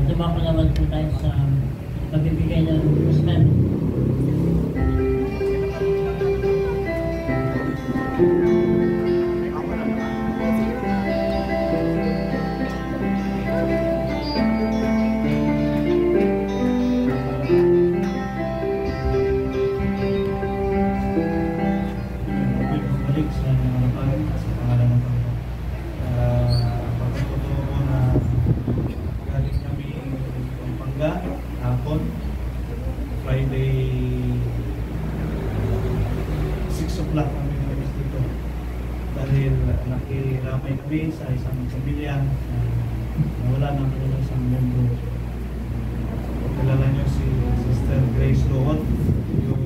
dumako naman po tayo sa pagbibigay ng Muslim. Hapon, Friday 6 o'clock kami nalabas dito dahil nakiramay kami sa isang pamilya nawala ng kanilang isang membro. Kilala nyo si Sister Grace Loon, yung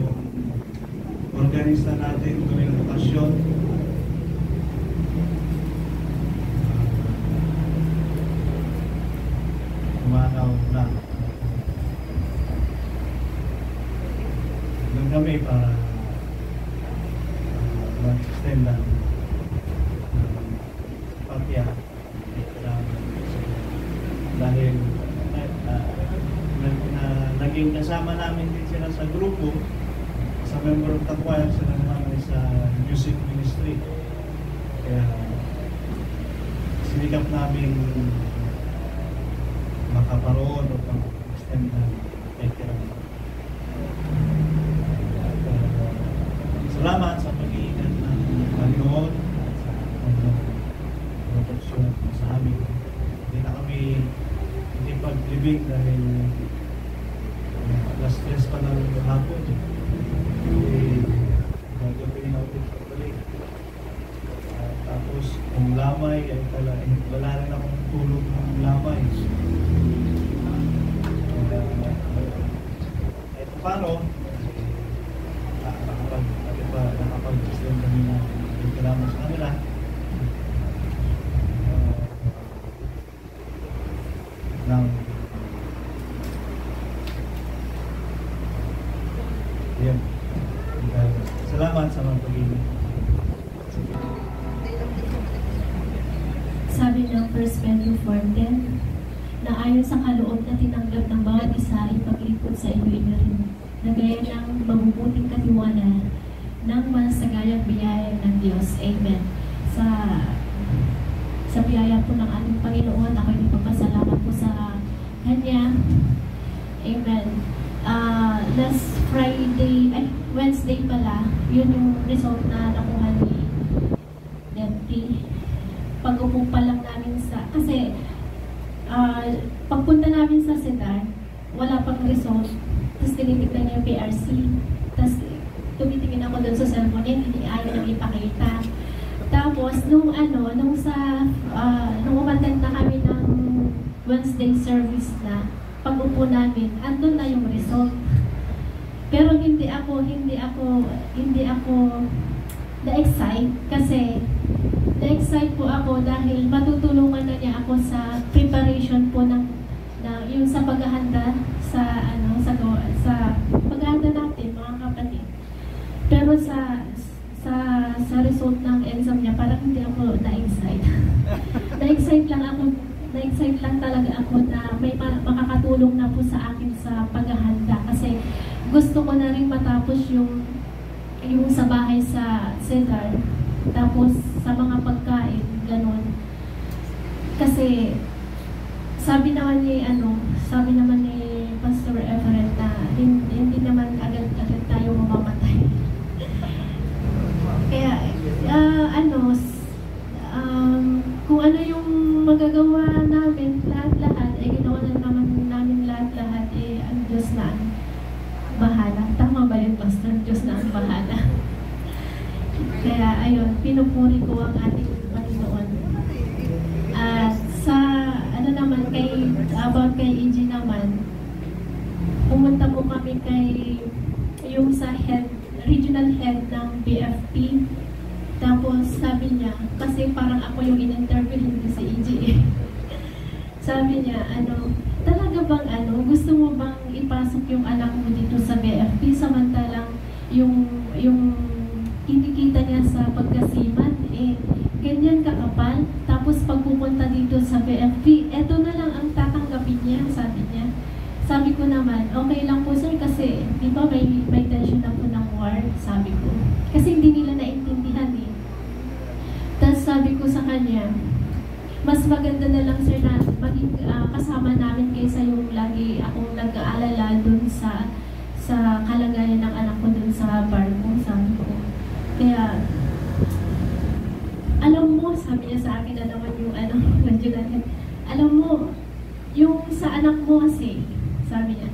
organista natin tuwing okasyon. Umanaw na kami para mag-extend ng papya dahil naging kasama namin din sila sa grupo, sa member of the choir, sila naman sa music ministry, kaya sinikap namin makaparoon o mag-extend ng papya. Salamat sa pag-iingat ng Panginoon at sa proteksyon sa amin. Hindi na kami hindi paglibig dahil alas 3 pa lang yung hapon. Gagawin na ulit pagbalik. Tapos kung lamay, ay wala rin akong tulog ng lamay. Ito paano? Nakapag-extend kami na reklamo sa kanila. Salamat sa mga pag-ibig. Sabi ng 1 Pedro 4:10 na ayon sa kaloob na tinanggap ng bawat isa ay paglipod sa inyo rin na gaya ng mabubuting katiwala ng masagayang biyaya ng Diyos. Amen. Sa biyaya po ng ating Panginoon, ako'y nagpapasalamat po sa Kanya. Amen. Last Wednesday pala, yun yung result na nakuha ni Dempty. Pag-upo pa lang namin kasi pagpunta namin sa Cedar, wala pang result. Tapos tinitignan niya yung PRC. Tapos tumitingin ako doon sa cellphone niya, hindi ayaw nang ipakita. Tapos nung umattend na kami ng Wednesday service na, pag-upo namin, andun na yung result. Pero hindi ako na-excite kasi na-excite po ako dahil matutulungan na niya ako sa preparation po yung sa paghahanda sa paghahanda natin mga kapatid. Pero sa result ng exam niya, parang hindi ako na-excite. Na-excite lang talaga ako na may makakatulong na po sa akin sa paghahanda kasi gusto ko na rin matapos yung sa bahay sa Cedar, tapos sa mga pagkain, ganun. Kasi sabi naman ni Pastor Everett na hindi naman agad tayo mamamatay. Kaya kung ano yung magagawa namin lahat-lahat, ay ginawa na naman namin lahat-lahat, ang Diyos na ang bahala. Tama ba yun, Pastor? Diyos na ang bahala. Kaya ayun, pinupuri ko ang ating Panginoon. At about kay EG naman, pumunta po kami yung sa regional head ng BFP. Tapos sabi niya, kasi parang ako yung in-interview, hindi si EG. Sabi niya, talaga bang gusto mo bang ipasok yung anak mo dito sa BFP samantalang yung kinikita niya sa pagkasiman, ganyan kakapal, tapos pag pupunta dito sa BFP, eto na lang ang tatanggapin niya. mas maganda na lang sir na maging kasama namin kaysa yung lagi akong nag-aalala dun sa kalagayan ng anak ko dun sa barko, sabi ko. Kaya, alam mo, sabi niya sa akin na naman yung alam mo, yung sa anak mo kasi, sabi niya,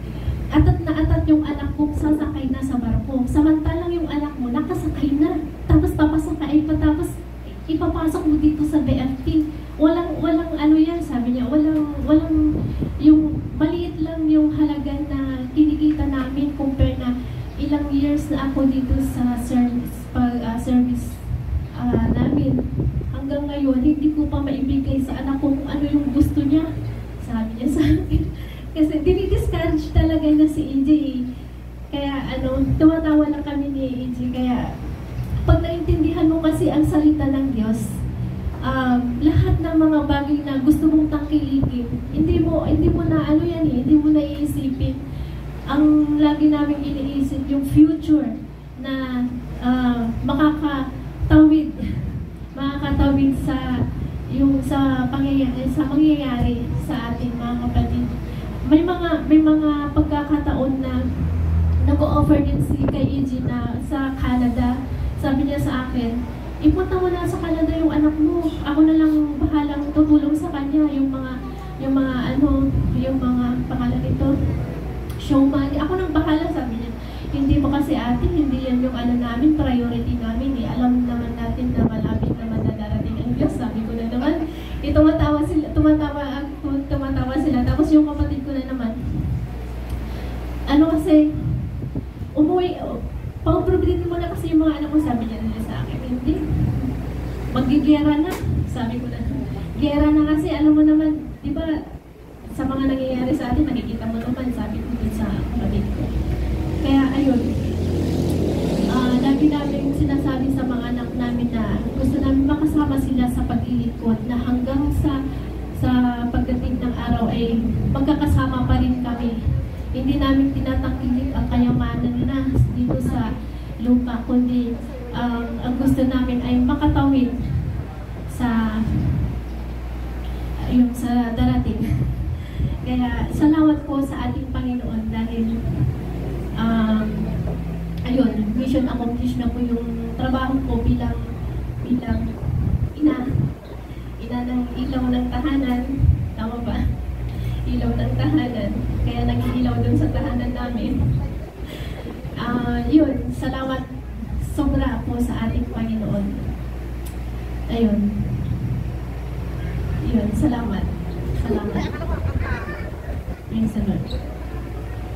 atat na atat yung anak ko sasakay na sa barko. Samantalang yung anak mo nakasakay na. Tapos papasakay pa, tapos ipapasok mo dito sa BFT. Walang ano yan, sabi niya, walang yung maliit lang yung halaga na kinikita namin compare na ilang years na ako dito sa service namin. Hanggang ngayon, hindi ko pa maibigay sa anak ko kung ano yung gusto niya. Sabi niya sa akin. Kasi dinidiscourage talaga na si EJ. Kaya tumatawa lang kami ni EJ. Kaya pag naintindihan mo kasi ang salita ng Diyos, lahat ng mga bagay na gusto mong tangkilikin, hindi mo na hindi mo na iisipin. Ang lagi namin iniisip yung future na makakatawid sa mangyayari sa ating mga kapatid. May mga pagkakataon na nag-o-offer din si kay EJ na sa Canada. Sabi niya sa akin, ipunta mo na sa Canada yung anak mo. Ako na lang bahalang tutulong sa kanya yung mga pangalan nito, showman. Ako nang bahala, sabi niya. Hindi pa kasi ate, hindi yan yung namin, priority namin. Alam naman natin na malapit naman na darating ang Diyos. Sabi ko na naman, tumatawa sila. Tapos yung kapatid ko na naman, kasi, umuwi, pang-problema mo na kasi yung mga anak ko, sabi niya nila sa akin. Hindi, magigera na. Sabi ko na, gera na kasi, alam mo naman, di ba, sa mga nangyayari sa atin, nakikita mo naman, sabi ko dun sa kapatid ko. Kaya, ayun, lagi namin sinasabi sa mga anak namin na gusto namin makasama sila sa pag-ilikot na hanggang sa pagdating ng araw ay magkakasama pa rin kami. Hindi namin tinatangkilik ang kayamanan na dito sa lupa, kundi ang gusto namin ay makatawid sa darating. Kaya salamat po sa ating Panginoon dahil mission accomplished na po yung trabaho ko bilang ina ng ilaw ng tahanan. Tama ba? Ilaw ng tahanan. Kaya nag-ilaw dun sa tahanan namin. Salamat sobra po sa ating Panginoon. Salamat. Praise the Lord.